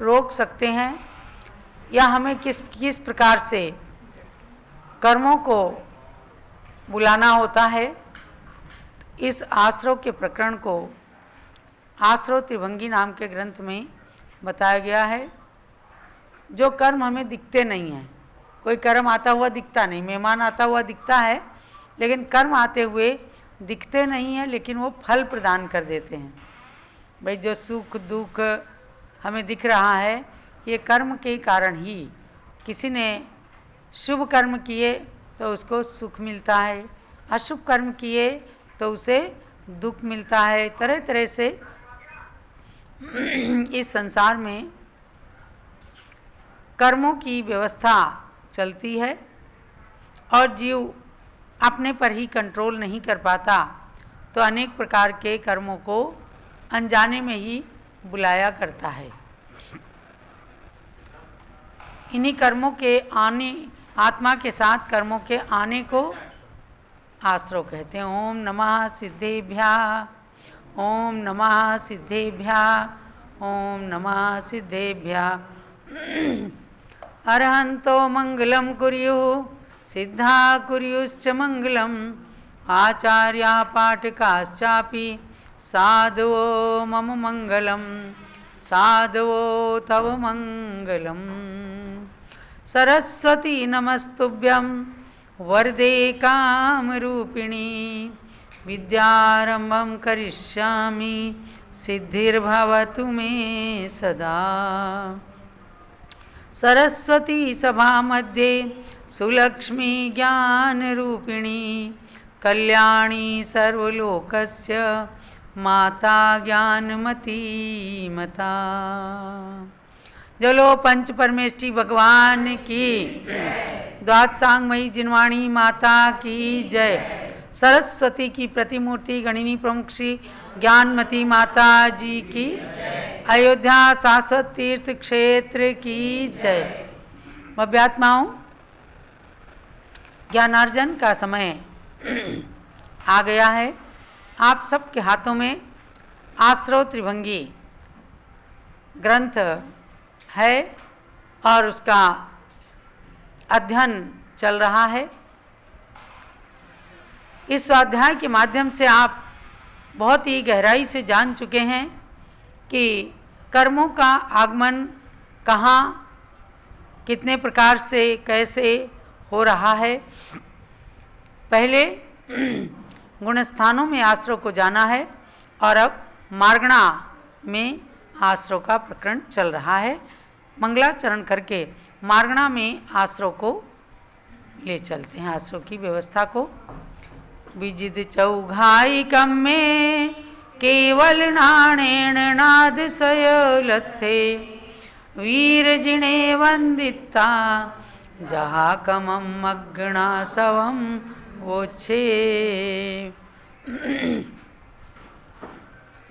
रोक सकते हैं या हमें किस प्रकार से कर्मों को बुलाना होता है, इस आश्रव के प्रकरण को आश्रव त्रिभंगी नाम के ग्रंथ में बताया गया है। जो कर्म हमें दिखते नहीं हैं, कोई कर्म आता हुआ दिखता नहीं, मेहमान आता हुआ दिखता है लेकिन कर्म आते हुए दिखते नहीं हैं, लेकिन वो फल प्रदान कर देते हैं। भाई जो सुख दुख हमें दिख रहा है ये कर्म के कारण ही, किसी ने शुभ कर्म किए तो उसको सुख मिलता है, अशुभ कर्म किए तो उसे दुख मिलता है। तरह तरह से इस संसार में कर्मों की व्यवस्था चलती है और जीव अपने पर ही कंट्रोल नहीं कर पाता तो अनेक प्रकार के कर्मों को अनजाने में ही बुलाया करता है। इन्हीं कर्मों के आने, आत्मा के साथ कर्मों के आने को आश्रव कहते हैं। ओम नमः सिद्धेभ्यः, ओम नमः सिद्धेभ्यः, ओम नमः सिद्धेभ्यः। अरहंतो मंगलम कुर्युः, सिद्धा कुर्युश्च मंगलम, आचार्या पाठकाश्चापि साधवो मम मंगलम, साधवो तव मंगलम। सरस्वती नमस्तुभ्यं वरदे कामरूपिणी, विद्यारंभं करिष्यामि सिद्धिर्भवतु मे सदा। सरस्वती सभा मध्ये सुलक्ष्मी ज्ञानरूपिणी, कल्याणी सर्वलोकस्य माता ज्ञानमती मता। जलो पंच परमेष्टि भगवान की, द्वादशांगमयी जिनवाणी माता की जय। सरस्वती की प्रतिमूर्ति गणिनी प्रमुख श्री ज्ञानमती माता जी की, अयोध्या शाश्वत तीर्थ क्षेत्र की जय। भव्यात्माओं, ज्ञानार्जन का समय आ गया है। आप सबके हाथों में आश्रव त्रिभंगी ग्रंथ है और उसका अध्ययन चल रहा है। इस स्वाध्याय के माध्यम से आप बहुत ही गहराई से जान चुके हैं कि कर्मों का आगमन कहाँ, कितने प्रकार से, कैसे हो रहा है। पहले गुणस्थानों में आश्रव को जाना है और अब मार्गणा में आश्रव का प्रकरण चल रहा है। मंगलाचरण करके मार्गणा में आश्रव को ले चलते हैं, आश्रव की व्यवस्था को। विजिद चौघाई कम में केवल नाणेण नाद सयलथे, वीर जिणे वंदिता जहा कमम अग्णा सवम वोच्छे।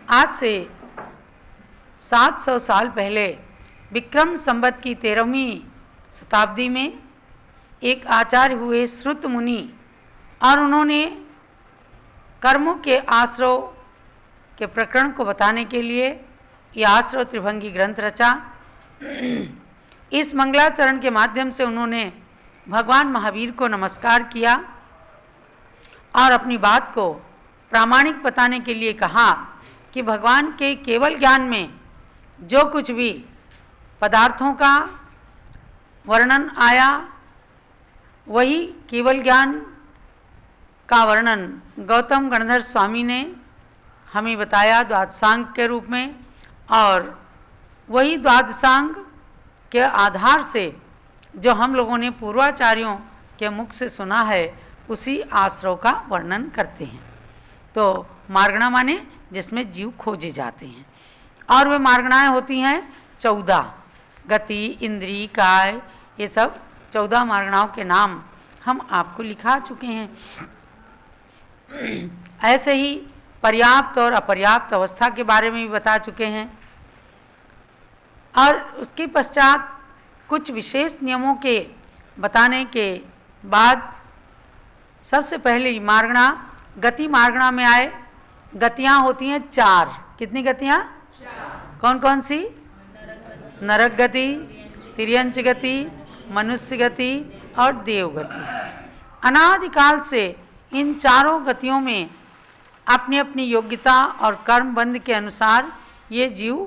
आज से 700 साल पहले विक्रम संवत की 13वीं शताब्दी में एक आचार्य हुए श्रुत मुनि, और उन्होंने कर्मों के आश्रव के प्रकरण को बताने के लिए यह आश्रव त्रिभंगी ग्रंथ रचा। इस मंगलाचरण के माध्यम से उन्होंने भगवान महावीर को नमस्कार किया और अपनी बात को प्रामाणिक बताने के लिए कहा कि भगवान के केवल ज्ञान में जो कुछ भी पदार्थों का वर्णन आया वही केवल ज्ञान का वर्णन गौतम गणधर स्वामी ने हमें बताया द्वादशांग के रूप में, और वही द्वादशांग के आधार से जो हम लोगों ने पूर्वाचार्यों के मुख से सुना है उसी आश्रव का वर्णन करते हैं। तो मार्गणा माने जिसमें जीव खोजे जाते हैं, और वे मार्गणाएँ होती हैं 14, गति, इंद्री, काय, ये सब 14 मार्गणाओं के नाम हम आपको लिखा चुके हैं। ऐसे ही पर्याप्त और अपर्याप्त अवस्था के बारे में भी बता चुके हैं, और उसके पश्चात कुछ विशेष नियमों के बताने के बाद सबसे पहले मार्गणा गति मार्गणा में आए। गतियाँ होती हैं 4। कितनी गतियाँ? कौन कौन सी? नरक गति, तिर्यंच गति, मनुष्य गति और देव गति। अनादिकाल से इन चारों गतियों में अपनी अपनी योग्यता और कर्म बंध के अनुसार ये जीव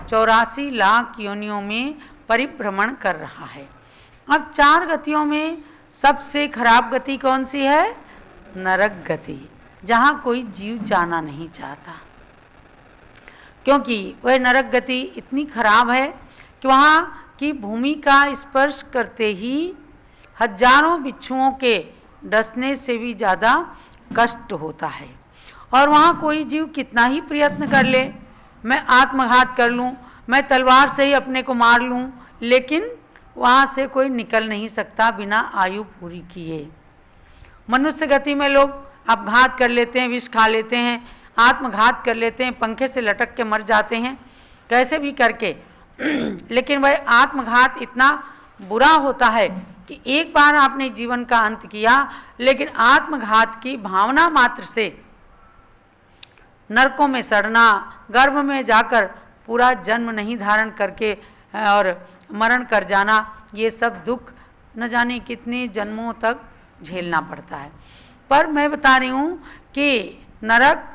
84 लाख योनियों में परिभ्रमण कर रहा है। अब 4 गतियों में सबसे खराब गति कौन सी है? नरक गति, जहाँ कोई जीव जाना नहीं चाहता, क्योंकि वह नरक गति इतनी खराब है कि वहाँ की भूमि का स्पर्श करते ही हजारों बिच्छुओं के डसने से भी ज़्यादा कष्ट होता है। और वहाँ कोई जीव कितना ही प्रयत्न कर ले, मैं आत्मघात कर लूँ, मैं तलवार से ही अपने को मार लूँ, लेकिन वहाँ से कोई निकल नहीं सकता बिना आयु पूरी किए। मनुष्य गति में लोग अपघात कर लेते हैं, विष खा लेते हैं, आत्मघात कर लेते हैं, पंखे से लटक के मर जाते हैं, कैसे भी करके। लेकिन वह आत्मघात इतना बुरा होता है कि एक बार आपने जीवन का अंत किया, लेकिन आत्मघात की भावना मात्र से नरकों में सड़ना, गर्भ में जाकर पूरा जन्म नहीं धारण करके और मरण कर जाना, ये सब दुख न जाने कितने जन्मों तक झेलना पड़ता है। पर मैं बता रही हूँ कि नरक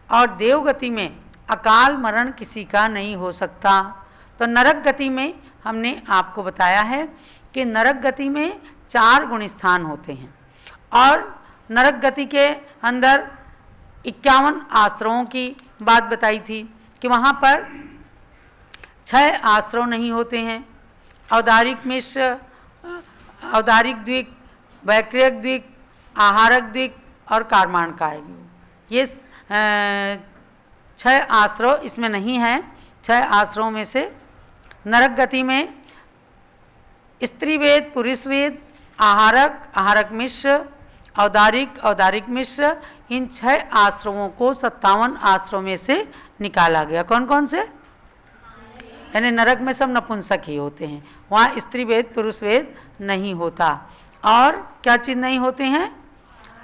और देव गति में अकाल मरण किसी का नहीं हो सकता। तो नरक गति में हमने आपको बताया है कि नरक गति में 4 गुण स्थान होते हैं, और नरक गति के अंदर 51 आश्रमों की बात बताई थी कि वहाँ पर 6 आश्रम नहीं होते हैं। औदारिक मिश्र, औदारिक द्विक, वैक्रियक द्विक, आहारक द्विक और कार्माणकाय, ये 6 आश्रम इसमें नहीं है। 6 आश्रमों में से नरक गति में स्त्री वेद, पुरुष वेद, आहारक, आहारक मिश्र, औदारिक, औदारिक मिश्र, इन 6 आश्रमों को 57 आश्रमों में से निकाला गया। कौन कौन से? यानी नरक में सब नपुंसक ही होते हैं, वहाँ स्त्री वेद, पुरुष वेद नहीं होता। और क्या चीज़ नहीं होते हैं?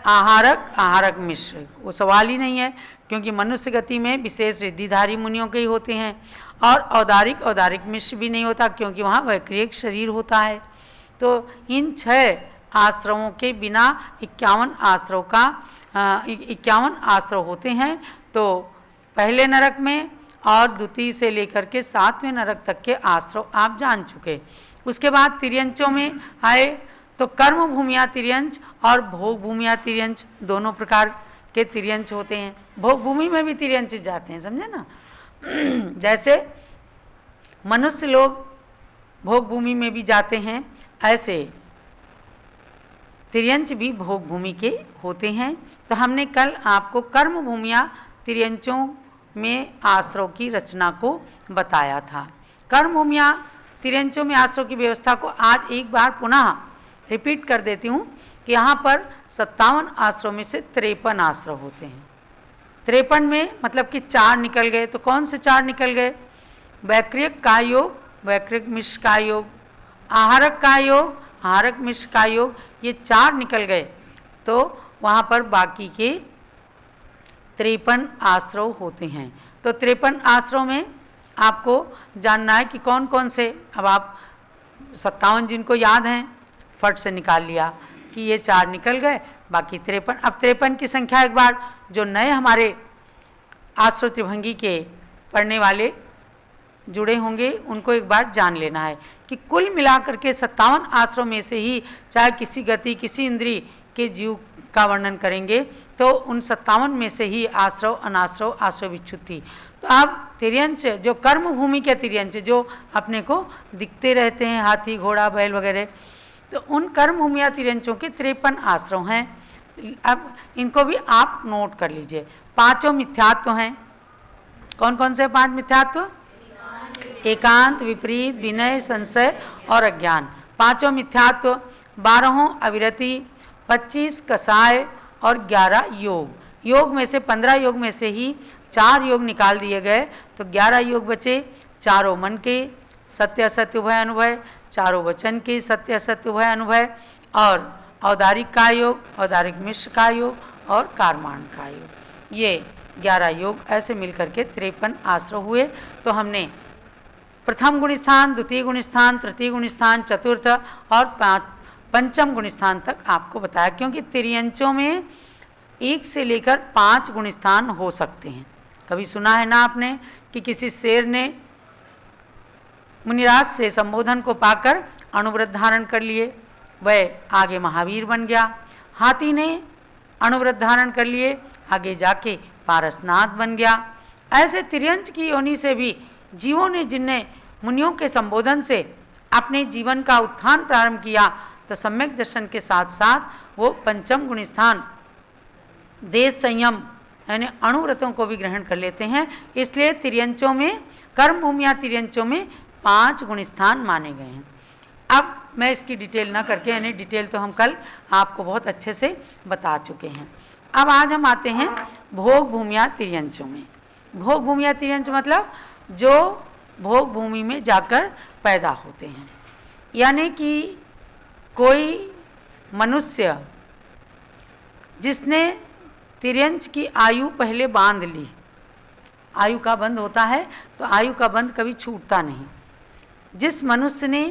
आहारक, आहारक मिश्र, वो सवाल ही नहीं है, क्योंकि मनुष्य गति में विशेष रिद्धिधारी मुनियों के ही होते हैं। और औदारिक, औदारिक मिश्र भी नहीं होता, क्योंकि वहाँ वैक्रियक शरीर होता है। तो इन 6 आश्रमों के बिना 51 आश्रम का 51 आश्रम होते हैं। तो पहले नरक में और द्वितीय से लेकर के 7वें नरक तक के आश्रम आप जान चुके। उसके बाद तिर्यंचों में आए तो कर्म भूमिया तिर्यंच और भोग भूमिया तिर्यंच, दोनों प्रकार के तिर्यंच होते हैं। भोग भूमि में भी तिर्यंच जाते हैं, समझे ना। जैसे मनुष्य लोग भोग भूमि में भी जाते हैं, ऐसे तिर्यंच भी भोग भूमि के होते हैं। तो हमने कल आपको कर्म भूमिया तिर्यंचों में आश्रम की रचना को बताया था। कर्म भूमिया तिर्यंचों में आश्रम की व्यवस्था को आज एक बार पुनः रिपीट कर देती हूँ कि यहाँ पर 57 आश्रम में से 53 आश्रम होते हैं। 53 में मतलब कि 4 निकल गए। तो कौन से 4 निकल गए? वैक्रियक का योग, वैक्रियक मिश्र का योग, आहारक का योग, आहारक मिश्र का योग, ये 4 निकल गए। तो वहाँ पर बाकी के 53 आश्रम होते हैं। तो 53 आश्रम में आपको जानना है कि कौन कौन से। अब आप 57 जिनको याद हैं फट से निकाल लिया कि ये 4 निकल गए, बाकी 53। अब 53 की संख्या एक बार जो नए हमारे आश्रम त्रिभंगी के पढ़ने वाले जुड़े होंगे उनको एक बार जान लेना है कि कुल मिलाकर के 57 आश्रम में से ही चाहे किसी गति, किसी इंद्रिय के जीव का वर्णन करेंगे तो उन 57 में से ही आश्रव, अनाश्रव, आश्रव विच्छुत थी। तो अब तिर्यंच जो कर्म भूमि के तिर्यंच जो अपने को दिखते रहते हैं, हाथी, घोड़ा, बैल वगैरह, तो उन कर्म भूमिया तिर्यंचों के 53 आश्रम हैं। अब इनको भी आप नोट कर लीजिए। 5 मिथ्यात्व हैं। कौन कौन से 5 मिथ्यात्व? एकांत, विपरीत, विनय, संशय और अज्ञान। 5 मिथ्यात्व, 12 अविरति, 25 कसाय और 11 योग। योग में से 15 योग में से ही 4 योग निकाल दिए गए, तो 11 योग बचे। 4 मन के, सत्य असत्य उभय अनुभव, 4 वचन के, सत्य असत्य उभय अनुभव, और औदारिक का योग, औदारिक मिश्र का योग और कार्माण का योग। ये 11 योग ऐसे मिलकर के 53 आश्रम हुए। तो हमने प्रथम गुण स्थान, द्वितीय गुण स्थान, तृतीय गुण स्थान, चतुर्थ और पंचम गुण स्थान तक आपको बताया, क्योंकि तिर्यंचों में 1 से लेकर 5 गुण स्थान हो सकते हैं। कभी सुना है ना आपने कि किसी शेर ने मुनिराज से संबोधन को पाकर अणुव्रत धारण कर लिए, वह आगे महावीर बन गया। हाथी ने अणुव्रत धारण कर लिए, आगे जाके पारसनाथ बन गया। ऐसे तिर्यंच की योनि से भी जीवों ने, जिनने मुनियों के संबोधन से अपने जीवन का उत्थान प्रारंभ किया, तो सम्यक दर्शन के साथ साथ वो पंचम गुण स्थान देश संयम यानी अणुव्रतों को भी ग्रहण कर लेते हैं। इसलिए तिर्यंचों में, कर्म भूमिया तिर्यंचों में 5 गुण स्थान माने गए हैं। अब मैं इसकी डिटेल ना करके, यानी डिटेल तो हम कल आपको बहुत अच्छे से बता चुके हैं। अब आज हम आते हैं भोग भूमिया तिर्यंचों में। भोग भूमिया तिर्यंच मतलब जो भोग भूमि में जाकर पैदा होते हैं, यानी कि कोई मनुष्य जिसने तिर्यंच की आयु पहले बांध ली, आयु का बंध होता है तो आयु का बंध कभी छूटता नहीं। जिस मनुष्य ने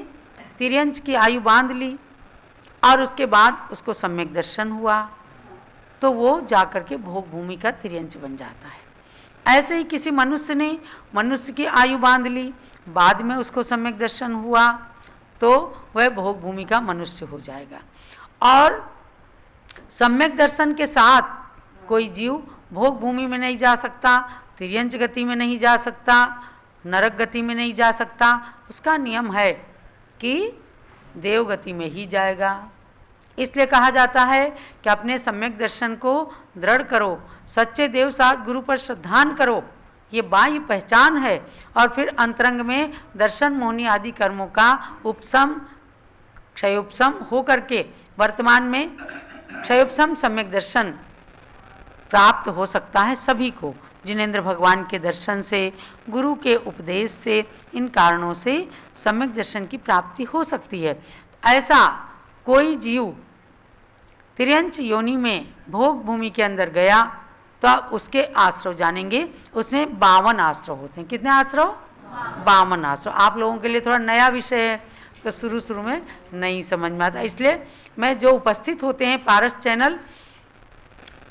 तिर्यंच की आयु बांध ली और उसके बाद उसको सम्यक दर्शन हुआ, तो वो जाकर के भोग भूमि का तिर्यंच बन जाता है। ऐसे ही किसी मनुष्य ने मनुष्य की आयु बांध ली, बाद में उसको सम्यक दर्शन हुआ, तो वह भोग भूमि का मनुष्य हो जाएगा। और सम्यक दर्शन के साथ कोई जीव भोग भूमि में नहीं जा सकता, तिर्यंच गति में नहीं जा सकता, नरक गति में नहीं जा सकता। उसका नियम है कि देव गति में ही जाएगा। इसलिए कहा जाता है कि अपने सम्यक दर्शन को दृढ़ करो, सच्चे देव साथ गुरु पर श्रद्धान करो, ये बाह्य पहचान है। और फिर अंतरंग में दर्शन मोहनी आदि कर्मों का उपशम क्षयोपशम हो करके वर्तमान में क्षयोपशम सम्यक दर्शन प्राप्त हो सकता है सभी को। जिनेंद्र भगवान के दर्शन से, गुरु के उपदेश से, इन कारणों से सम्यक दर्शन की प्राप्ति हो सकती है। ऐसा कोई जीव तिर्यंच योनि में भोग भूमि के अंदर गया तो आप उसके आश्रव जानेंगे। उसमें 52 आश्रव होते हैं। कितने आश्रव? 52 आश्रव। आप लोगों के लिए थोड़ा नया विषय है तो शुरू में नहीं समझ में आता, इसलिए मैं जो उपस्थित होते हैं पारस चैनल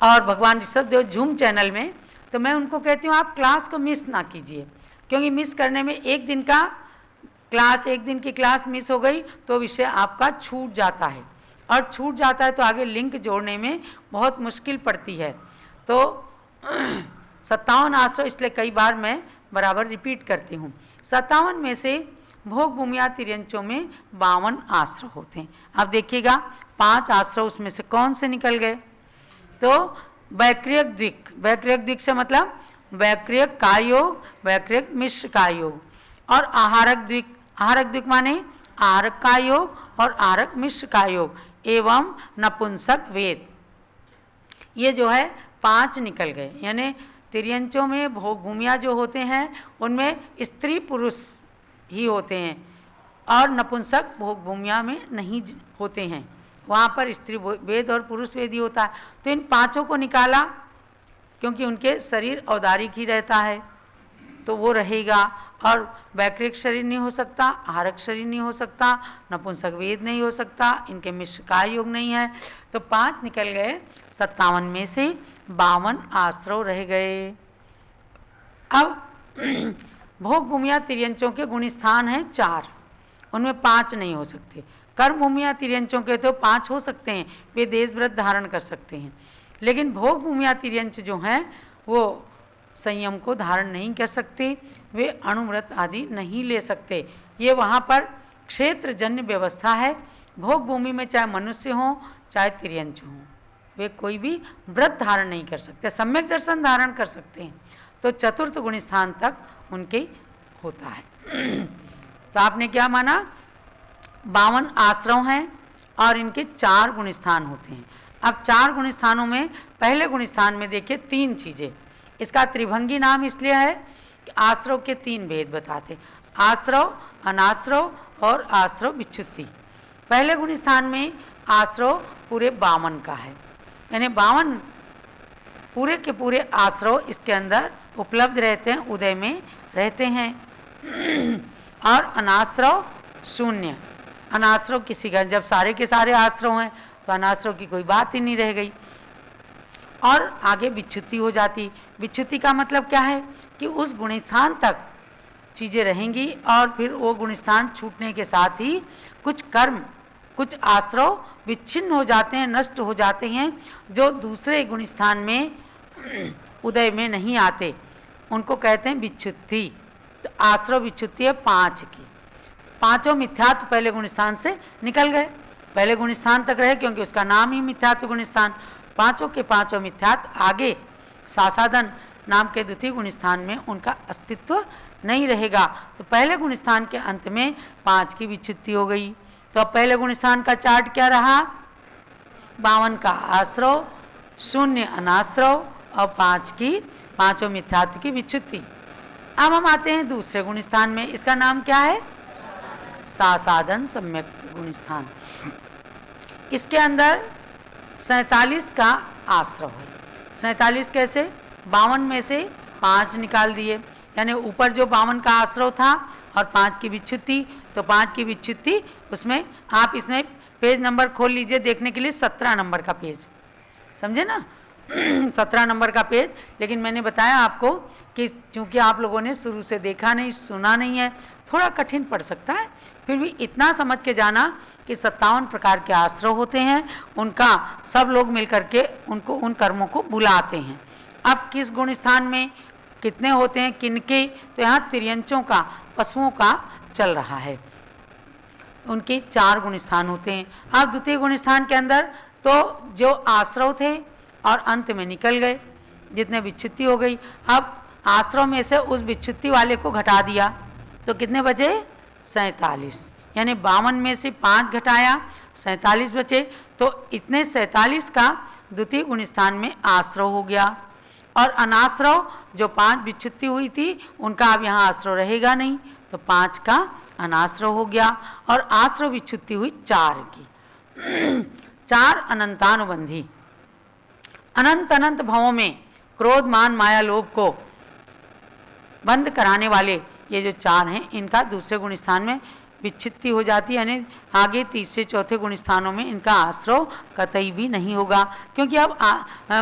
और भगवान ऋषभदेव झूम चैनल में, तो मैं उनको कहती हूँ आप क्लास को मिस ना कीजिए, क्योंकि मिस करने में एक दिन की क्लास मिस हो गई तो विषय आपका छूट जाता है, और छूट जाता है तो आगे लिंक जोड़ने में बहुत मुश्किल पड़ती है। तो 57 आश्रव इसलिए कई बार मैं बराबर रिपीट करती हूँ। 57 में से भोग भूमिया तिर्यंचों में 52 आश्रव होते हैं। अब देखिएगा 5 आश्रव उसमें से कौन से निकल गए। तो वैक्रियक द्विक, वैक्रियक द्विक से मतलब वैक्रियक का योग, वैक्रियक मिश्र का योग, और आहारक द्विक, आहारक द्विक माने आहारक का योग और आहारक मिश्र का योग, एवं नपुंसक वेद। ये जो है 5 निकल गए। यानी तिर्यंचों में भोग भूमिया जो होते हैं उनमें स्त्री पुरुष ही होते हैं, और नपुंसक भोग भूमिया में नहीं होते हैं, वहाँ पर स्त्री वेद और पुरुष वेद ही होता है। तो इन 5 को निकाला, क्योंकि उनके शरीर औदारिक ही रहता है तो वो रहेगा, और वैक्रिक शरीर नहीं हो सकता, आहारक शरीर नहीं हो सकता, नपुंसक वेद नहीं हो सकता, इनके मिश्र का योग नहीं है। तो 5 निकल गए, 57 में से 52 आश्रव रह गए। अब भोग भूमिया तिर्यंचों के गुण स्थान हैं 4, उनमें 5 नहीं हो सकते। कर्म भूमिया तिर्यंचों के तो 5 हो सकते हैं, वे देश व्रत धारण कर सकते हैं, लेकिन भोग भूमिया तिर्यंच जो हैं वो संयम को धारण नहीं कर सकते, वे अणुव्रत आदि नहीं ले सकते। ये वहाँ पर क्षेत्रजन्य व्यवस्था है। भोग भूमि में चाहे मनुष्य हो चाहे तिर्यंच हो, वे कोई भी व्रत धारण नहीं कर सकते, सम्यक दर्शन धारण कर सकते हैं। तो चतुर्थ गुण स्थान तक उनके होता है। तो आपने क्या माना, 52 आश्रव हैं और इनके 4 गुण स्थान होते हैं। अब 4 गुण स्थानों में पहले गुण स्थान में देखिए 3 चीज़ें। इसका त्रिभंगी नाम इसलिए है कि आश्रव के 3 भेद बताते, आश्रव, अनाश्रव और आश्रव विच्युति। पहले गुण स्थान में आश्रव पूरे 52 का है, यानी 52 पूरे के पूरे आश्रव इसके अंदर उपलब्ध रहते हैं, उदय में रहते हैं। और अनाश्रव शून्य। अनाश्रव किसी का, जब सारे के सारे आश्रव हैं तो अनाश्रव की कोई बात ही नहीं रह गई। और आगे विच्छुत्ति हो जाती। विच्छुत्ति का मतलब क्या है कि उस गुणस्थान तक चीज़ें रहेंगी और फिर वो गुणस्थान छूटने के साथ ही कुछ कर्म, कुछ आश्रव विच्छिन्न हो जाते हैं, नष्ट हो जाते हैं, जो दूसरे गुणस्थान में उदय में नहीं आते, उनको कहते हैं विच्छुत्ति। तो आश्रव विच्छुत्ति है 5 की। पांचों मिथ्यात्व पहले गुणस्थान से निकल गए, पहले गुणस्थान तक रहे क्योंकि उसका नाम ही मिथ्यात्व गुणस्थान। पांचों के पांचों मिथ्यात्व आगे सासादन नाम के द्वितीय गुणस्थान में उनका अस्तित्व नहीं रहेगा। तो पहले गुणस्थान के अंत में 5 की विच्छुत्ति हो गई। तो अब पहले गुणस्थान का चार्ट क्या रहा? 52 का आश्रव, 0 अनाश्रव और 5 की पांचों मिथ्यात्व की विच्छुत्ति। अब हम आते हैं दूसरे गुणस्थान में। इसका नाम क्या है? सासादन सम्यक गुणस्थान। इसके अंदर 47 का आश्रव है। 47 कैसे? 52 में से 5 निकाल दिए, यानी ऊपर जो 52 का आश्रव था और 5 की विच्छुत्ति, तो 5 की विच्छुत्ति उसमें आप इसमें पेज नंबर खोल लीजिए देखने के लिए, 17 नंबर का पेज, समझे ना 17 नंबर का पेज। लेकिन मैंने बताया आपको कि चूंकि आप लोगों ने शुरू से देखा नहीं, सुना नहीं है, थोड़ा कठिन पड़ सकता है, फिर भी इतना समझ के जाना कि 57 प्रकार के आश्रव होते हैं, उनका सब लोग मिलकर के उनको उन कर्मों को बुलाते हैं। अब किस गुण स्थान में कितने होते हैं, किनके? तो यहाँ तिर्यंचों का, पशुओं का चल रहा है। उनके 4 गुण स्थान होते हैं। अब द्वितीय गुण स्थान के अंदर तो जो आश्रव थे और अंत में निकल गए, जितने विच्छुत्ति हो गई, अब आश्रव में से उस विच्छुत्ति वाले को घटा दिया तो कितने बचे? 47, यानी 52 में से 5 घटाया, 47 बचे। तो इतने 47 का द्वितीय गुण स्थान में आश्रव हो गया। और अनाश्रव जो 5 विच्छुत्ति हुई थी उनका अब यहाँ आश्रव रहेगा नहीं, तो 5 का अनाश्रव हो गया। और आश्रव विच्छुत्ति हुई 4 की। 4 अनंतानुबंधी, अनंत अनंत भावों में क्रोध मान माया लोभ को बंद कराने वाले ये जो 4 हैं, इनका दूसरे गुण स्थान में विच्छित्ति हो जाती है, यानी आगे तीसरे चौथे गुण स्थानों में इनका आश्रव कतई भी नहीं होगा, क्योंकि अब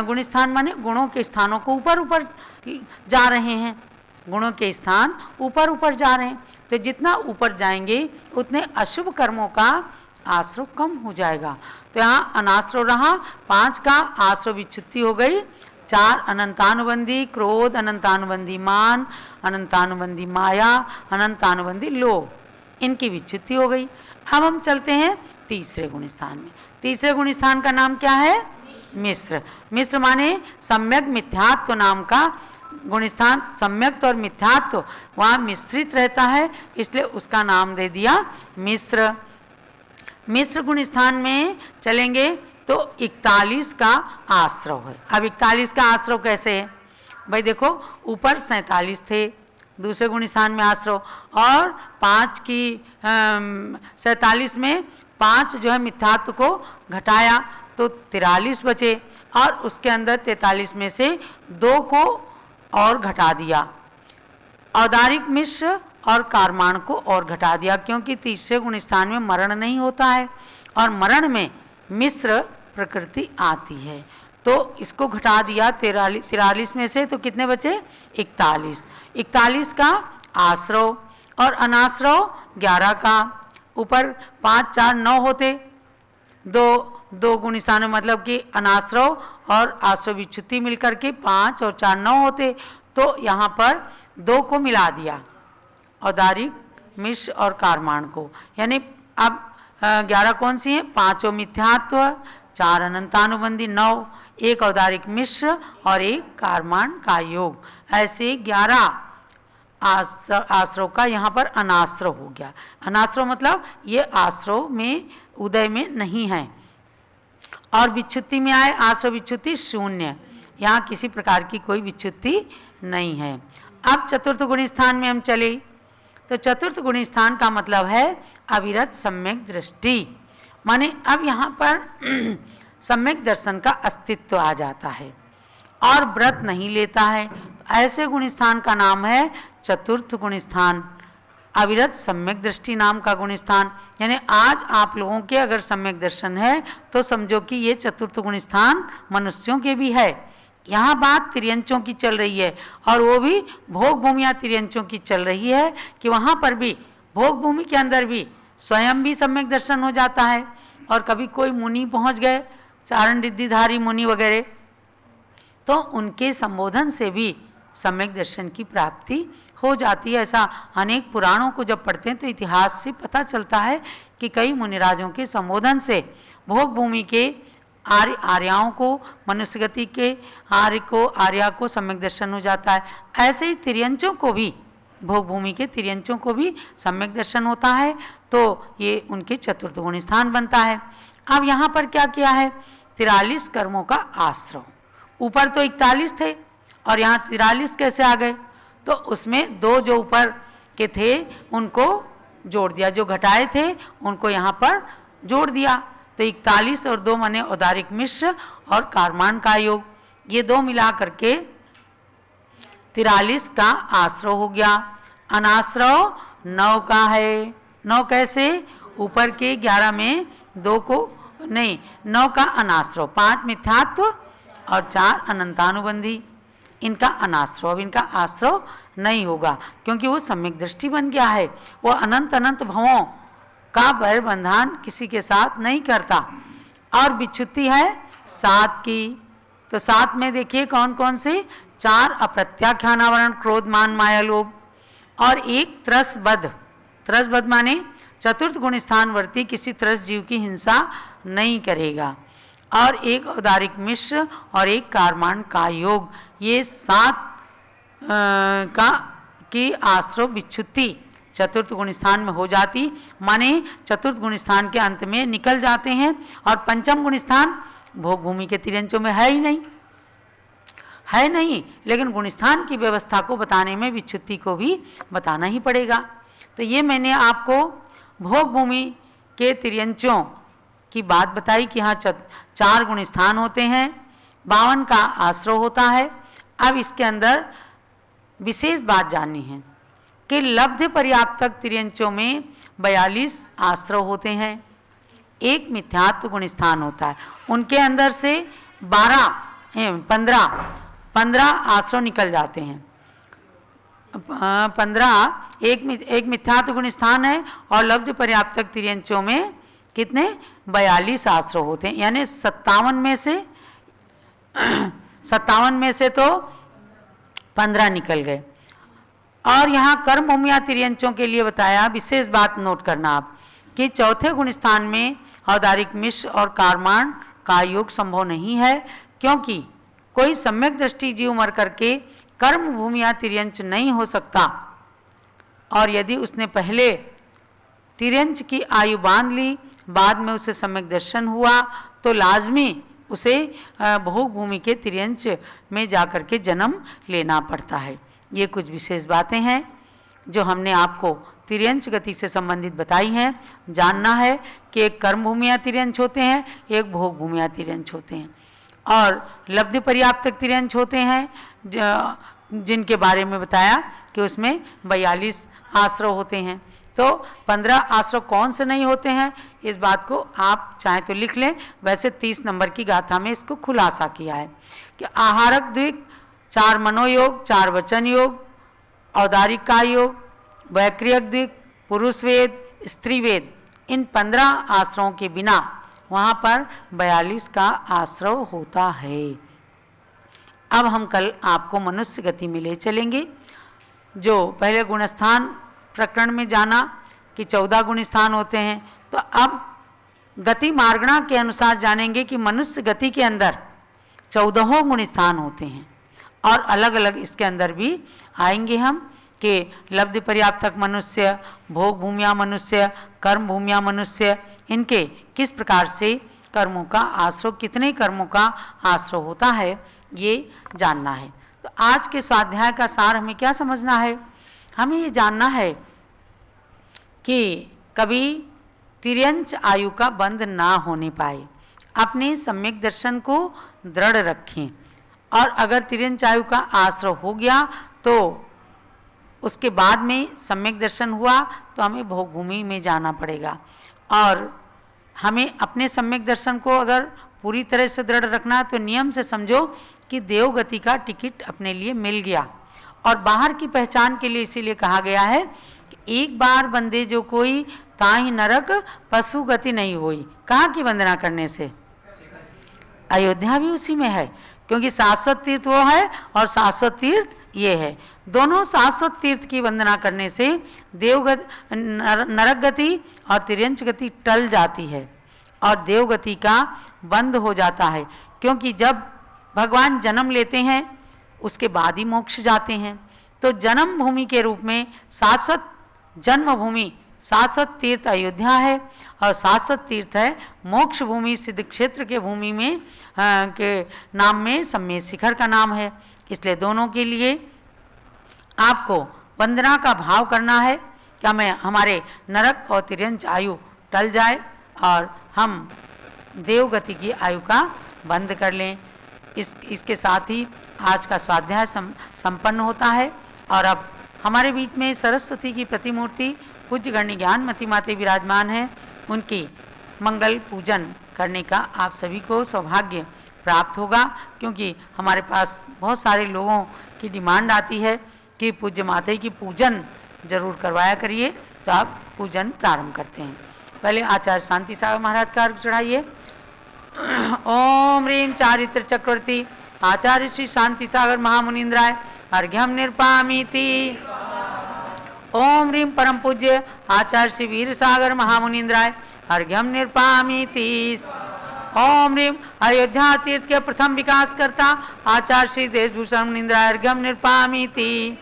गुण स्थान माने गुणों के स्थानों को ऊपर ऊपर जा रहे हैं, गुणों के स्थान ऊपर ऊपर जा रहे हैं। तो जितना ऊपर जाएंगे उतने अशुभ कर्मों का आश्रव कम हो जाएगा। तो यहाँ अनाश्रव रहा, 5 का आश्रव विच्छुत्ति हो गई, 4 अनंतानुबंधी क्रोध, अनंतानुबंधी मान, अनंतानुबंधी माया, अनंतानुबंधी लोभ, इनकी विच्छुत्ति हो गई। अब हम चलते हैं तीसरे गुण स्थान में। तीसरे गुण स्थान का नाम क्या है? मिश्र। मिश्र माने सम्यक मिथ्यात्व नाम का गुण स्थान। सम्यक और मिथ्यात्व वहाँ मिश्रित रहता है, इसलिए उसका नाम दे दिया मिश्र। मिश्र गुण स्थान में चलेंगे तो 41 का आश्रव है। अब 41 का आश्रव कैसे है भाई? देखो ऊपर 47 थे दूसरे गुण स्थान में आश्रव, और 5 की 47 में 5 जो है मिथ्यात्व को घटाया तो 43 बचे, और उसके अंदर 43 में से 2 को और घटा दिया, औदारिक मिश्र और कारमाण को और घटा दिया, क्योंकि तीसरे गुण स्थान में मरण नहीं होता है और मरण में मिश्र प्रकृति आती है, तो इसको घटा दिया 43 में से, तो कितने बचे? 41। 41 का आश्रव और अनाश्रव 11 का। ऊपर 5 4 9 होते, दो गुण स्थान में मतलब कि अनाश्रव और आश्रव विच्छुत्ति मिलकर के 5 और 4 9 होते, तो यहाँ पर 2 को मिला दिया, औदारिक मिश्र और कारमाण को, यानी अब 11 कौन सी हैं? 5 मिथ्यात्व, 4 अनंतानुबंधी, 9 एक औदारिक मिश्र और एक कारमाण का योग, ऐसे 11 आश्रव का यहाँ पर अनाश्रव हो गया। अनाश्रव मतलब ये आश्रव में उदय में नहीं है। और विच्छुत्ति में आए आश्रव विच्छुत्ति 0, यहाँ किसी प्रकार की कोई विच्छुत्ति नहीं है। अब चतुर्थ गुण स्थान में हम चले तो चतुर्थ गुण स्थान का मतलब है अविरत सम्यक दृष्टि, माने अब यहाँ पर सम्यक दर्शन का अस्तित्व आ जाता है और व्रत नहीं लेता है, तो ऐसे गुण स्थान का नाम है चतुर्थ गुण स्थान। अविरत सम्यक दृष्टि नाम का गुण स्थान, यानी आज आप लोगों के अगर सम्यक दर्शन है तो समझो कि ये चतुर्थ गुण स्थान मनुष्यों के भी है। यहाँ बात तिर्यंचों की चल रही है और वो भी भोग भूमिया तिर्यंचों की चल रही है कि वहाँ पर भी भोग भूमि के अंदर भी स्वयं भी सम्यक दर्शन हो जाता है। और कभी कोई मुनि पहुँच गए, चारण रिद्धिधारी मुनि वगैरह, तो उनके संबोधन से भी सम्यक दर्शन की प्राप्ति हो जाती है। ऐसा अनेक पुराणों को जब पढ़ते हैं तो इतिहास से पता चलता है कि कई मुनिराजों के संबोधन से भोग भूमि के आर्याओं को, मनुष्य गति के आर्या को सम्यक दर्शन हो जाता है। ऐसे ही तिर्यंचों को भी, भोग भूमि के तिर्यंचों को भी सम्यक दर्शन होता है, तो ये उनके चतुर्थ गुण स्थान बनता है। अब यहाँ पर क्या किया है, 43 कर्मों का आश्रव। ऊपर तो 41 थे और यहाँ 43 कैसे आ गए, तो उसमें दो जो ऊपर के थे उनको जोड़ दिया, जो घटाए थे उनको यहाँ पर जोड़ दिया। तो 41 और 2 माने औदारिक मिश्र और कारमान का योग, ये दो मिला करके 43 का आश्रव हो गया। अनाश्रव 9 का है। 9 कैसे, ऊपर के 11 में 2 को नहीं, 9 का अनाश्रव, 5 मिथ्यात्व और 4 अनंतानुबंधी, इनका अनाश्रव। अब इनका आश्रव नहीं होगा क्योंकि वो सम्यक दृष्टि बन गया है। वो अनंत अनंत भवों का बैर बंधन किसी के साथ नहीं करता। और विच्छुत्ति है 7 की, तो 7 में देखिए कौन कौन से, 4 अप्रत्याख्यानावरण, क्रोध मान माया लोभ, और 1 त्रसबद्ध। त्रसबद्ध माने चतुर्थ गुण स्थानवर्ती किसी त्रस जीव की हिंसा नहीं करेगा, और 1 औदारिक मिश्र और 1 कारमान का योग। ये 7 का की आश्रव विच्छुत्ति चतुर्थ गुण स्थान में हो जाती, माने चतुर्थ गुण स्थान के अंत में निकल जाते हैं। और पंचम गुण स्थान भोग भूमि के तिर्यंचों में है ही नहीं, है नहीं, लेकिन गुण स्थान की व्यवस्था को बताने में विच्छुत्ति को भी बताना ही पड़ेगा। तो ये मैंने आपको भोग भूमि के तिर्यंचों की बात बताई कि हाँ 4 गुण स्थान होते हैं, 52 का आश्रव होता है। अब इसके अंदर विशेष बात जाननी है कि लब्ध पर्याप्तक तिर्यंचों में 42 आश्रव होते हैं, 1 मिथ्यात्व गुण स्थान होता है। उनके अंदर से 15 आश्रव निकल जाते हैं। 15 एक मिथ्यात्व गुण स्थान है और लब्ध पर्याप्तक तिर्यंचों में कितने, 42 आश्रव होते हैं, यानी 57 में से तो 15 निकल गए। और यहाँ कर्म भूमिया तिर्यंचों के लिए बताया, विशेष बात नोट करना आप कि चौथे गुण स्थान में औदारिक मिश्र और कारमान का योग संभव नहीं है, क्योंकि कोई सम्यक दृष्टि जीव मर करके कर्म भूमिया तिर्यंच नहीं हो सकता। और यदि उसने पहले तिर्यंच की आयु बांध ली, बाद में उसे सम्यक दर्शन हुआ, तो लाजमी उसे भोग भूमि के तिर्यंच में जाकर के जन्म लेना पड़ता है। ये कुछ विशेष बातें हैं जो हमने आपको तिर्यंच गति से संबंधित बताई हैं। जानना है कि एक कर्म भूमिया तिर्यंच होते हैं, एक भोग भूमिया तिर्यंच होते हैं, और लब्ध पर्याप्तक तिर्यंच होते हैं जिनके बारे में बताया कि उसमें 42 आश्रव होते हैं। तो 15 आश्रव कौन से नहीं होते हैं, इस बात को आप चाहें तो लिख लें। वैसे 30 नंबर की गाथा में इसको खुलासा किया है कि आहारक द्विक, 4 मनोयोग, 4 वचन योग, औदारिक का योग, वैक्रियक द्विक, पुरुष वेद, स्त्री वेद, इन 15 आश्रवों के बिना वहाँ पर 42 का आश्रव होता है। अब हम कल आपको मनुष्य गति में ले चलेंगे। जो पहले गुणस्थान प्रकरण में जाना कि 14 गुण स्थान होते हैं, तो अब गति मार्गणा के अनुसार जानेंगे कि मनुष्य गति के अंदर 14 गुण स्थान होते हैं, और अलग अलग इसके अंदर भी आएंगे हम कि लब्ध पर्याप्तक मनुष्य, भोग भूमिया मनुष्य, कर्म भूमिया मनुष्य, इनके किस प्रकार से कर्मों का आश्रव, कितने कर्मों का आश्रव होता है, ये जानना है। तो आज के स्वाध्याय का सार हमें क्या समझना है, हमें ये जानना है कि कभी तिर्यंच आयु का बंध ना होने पाए, अपने सम्यक दर्शन को दृढ़ रखें, और अगर तिर्यंच आयु का आश्रव हो गया तो उसके बाद में सम्यक दर्शन हुआ तो हमें भोग भूमि में जाना पड़ेगा। और हमें अपने सम्यक दर्शन को अगर पूरी तरह से दृढ़ रखना है तो नियम से समझो कि देवगति का टिकट अपने लिए मिल गया। और बाहर की पहचान के लिए इसीलिए कहा गया है कि एक बार बंदे जो कोई ताहि नरक पशु गति नहीं हुई। कहाँ की वंदना करने से? अयोध्या भी उसी में है, क्योंकि शाश्वत तीर्थ वो है और शाश्वत तीर्थ ये है। दोनों शाश्वत तीर्थ की वंदना करने से देवगति, नरक गति और तिर्यंच गति टल जाती है और देवगति का बंद हो जाता है। क्योंकि जब भगवान जन्म लेते हैं उसके बाद ही मोक्ष जाते हैं। तो जन्म भूमि के रूप में शाश्वत जन्म भूमि शाश्वत तीर्थ अयोध्या है और शाश्वत तीर्थ है मोक्ष भूमि सिद्ध क्षेत्र के भूमि में के नाम में सम्मेद शिखर का नाम है। इसलिए दोनों के लिए आपको वंदना का भाव करना है कि हमें हमारे नरक और तिर्यंच आयु टल जाए और हम देवगति की आयु का बंद कर लें। इसके साथ ही आज का स्वाध्याय संपन्न होता है। और अब हमारे बीच में सरस्वती की प्रतिमूर्ति पूज्य गण्य ज्ञानमती माते विराजमान है। उनकी मंगल पूजन करने का आप सभी को सौभाग्य प्राप्त होगा, क्योंकि हमारे पास बहुत सारे लोगों की डिमांड आती है कि पूज्य माते की पूजन जरूर करवाया करिए। तो आप पूजन प्रारंभ करते हैं। पहले आचार्य शांति सागर महाराज का अर्घ चढ़ाइए। ओम ह्रीं चारित्र चक्रवर्ती आचार्य श्री शांति सागर महामुनीन्द्राय अर्घ्यम निर्पामीति। ओम ह्रीं परम पूज्य आचार्य श्री वीर सागर महामुनीन्द्राय अर्घ्यम निर्पामीति। ओम ह्रीं अयोध्या तीर्थ के प्रथम विकास करता आचार्य श्री देशभूषण मुनीन्द्राय अर्घ्यम निर्पामीति।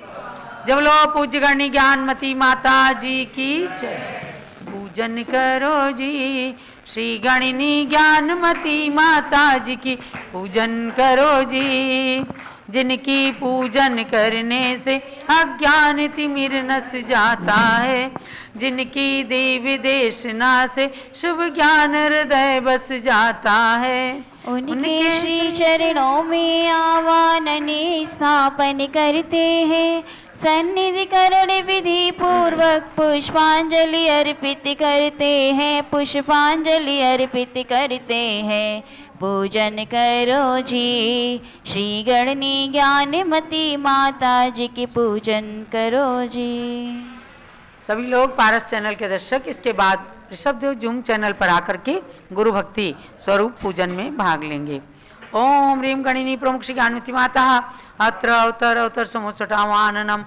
जब लो पूज्य गण्य ज्ञानमती माता जी की जय। पूजन करो जी श्री गणिनी ज्ञानमती माता जी की पूजन करो जी। जिनकी पूजन करने से अज्ञान तिमिर नस जाता है, जिनकी देवी देशना से शुभ ज्ञान हृदय बस जाता है। उनके श्री चरणों में आवानने स्थापन करते हैं, सन्निधि करण विधि पूर्वक पुष्पांजलि अर्पित करते हैं, पुष्पांजलि अर्पित करते हैं। पूजन करो जी श्री गणनी ज्ञानमती माता जी की पूजन करो जी। सभी लोग पारस चैनल के दर्शक इसके बाद ऋषभदेव जूम चैनल पर आकर के गुरु भक्ति स्वरूप पूजन में भाग लेंगे। ओम ह्रीं गणिनी प्रमुख श्री ज्ञानमती माता अत्र अवतर अवतर समोसटावाननम